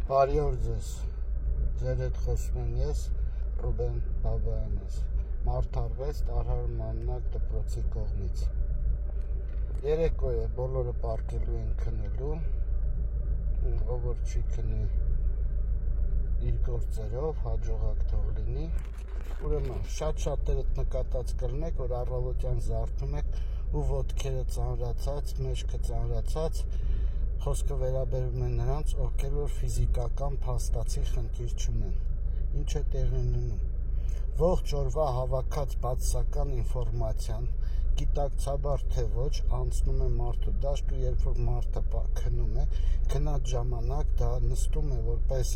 Բարի օր ձեզ, ձեր հետ խոսում եմ ես, Ռուբեն Բաբայանես, Մարդարվեստ Արհար Մաննակ դպրոցի կողմից։ Երեկո է, բոլորը պարկելու են քնելու, ով որ չի քնի իր գործերով, հաջողակ թող լինի։ Ուրեմն, շատ-շատերդ նկատած կլինեք, որ առավոտյան զարթնում եք ու ոտքերը ծանրացած, մեջքը ծանրացած, խոսքը վերաբերում է նրանց, ովքեր որ ֆիզիկական փաստացի խնդիր չունեն։ Ինչ է տեղի ունենում։ Ողջ օրվա հավաքած բացասական ինֆորմացիան, գիտակցաբար թե ոչ, անցնում է մարդու դաշտ, ու երբ որ մարդը քնում է, քնած ժամանակ դա նստում է որպես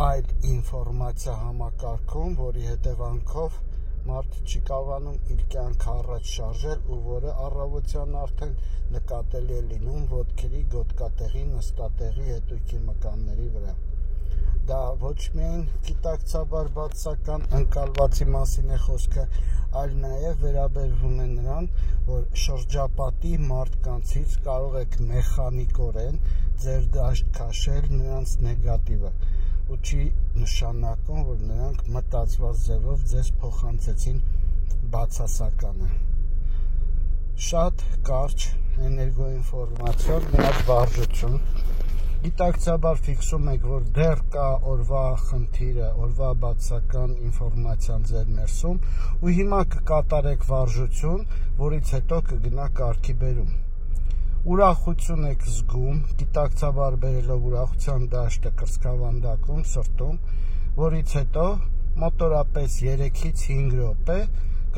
այլ ինֆորմացիա համակարգում, որի հետևանքով մարդը չի կարողանում իր կյանքը առաջ շարժել, ու որը առավոտյան արդեն նկատելի է լինում ոտքերի, գոտկատեղի, նստատեղի, հետույքի մկանների վրա։ Դա ոչ միայն գիտակցաբար բացասական ընկալվածի մասին է խոսքը, այլ նաև վերաբերվում է նրան, որ շրջապատի մարդկանցից կարող եք մեխանիկորեն ձեր դաշտ քաշել նրանց նեգատիվը, ու չի նշանակում, որ նրանք մտածված ձևով ձեզ փոխանցեցին բացասականը։ Շատ կարճ էներգոինֆորմացիոն մի հատ վարժություն։ Գիտակցաբար ֆիքսում եք, որ դեռ կա օրվա խնդիրը, օրվա բացասական ինֆորմացիան ձեր ներսում, ու հիմա կկատարեք վարժություն, որից հետո կգնա կարգի բերում։ Ուրախություն եք զգում, գիտակցաբար բերելով ուրախության դաշտը կրծքավանդակում, սրտում, որից հետո մոտորապես 3-ից 5 րոպե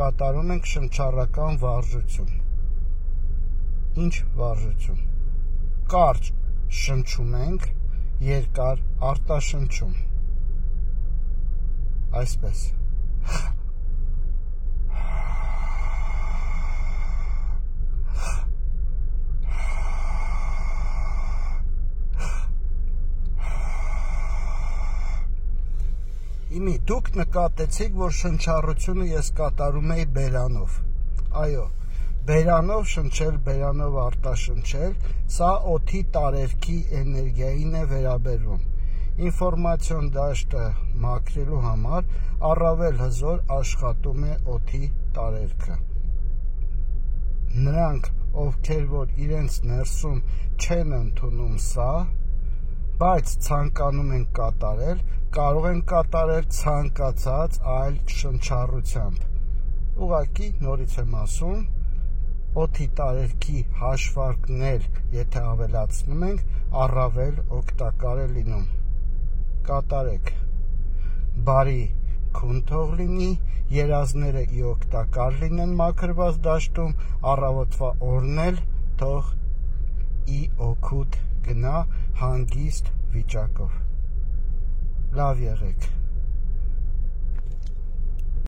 կատարում ենք շնչառական վարժություն։ Ինչ վարժություն։ Կարճ շնչում ենք, երկար արտաշնչում։ Այսպես։ Իմի դուք նկատեցիք, որ շնչառությունը ես կատարում էի բերանով։ Այո, բերանով շնչել, բերանով արտաշնչել, սա օդի տարերքի էներգիային է վերաբերվում։ Ինֆորմացիոն դաշտը մաքրելու համար առավել հզոր աշխատում է օդի տարերքը։ Նրանք, ովքեր որ իրենց ներսում չեն ընդունում սա, բայց ցանկանում են կատարել, կարող են կատարել ցանկացած այլ շնչառությամբ։ Ուղղակի նորից եմ ասում, օդի տարերքի հաշվարկներ, եթե ավելացնում ենք, առավել օգտակար է լինում։ Կատարեք։ Բարի քուն թող լինի, երազները ի օգտակար լինեն մաքրված դաշտում, առավոտվա օրն էլ թող ի օգուտ գնա հանգիստ վիճակով։ Լավ եղեք։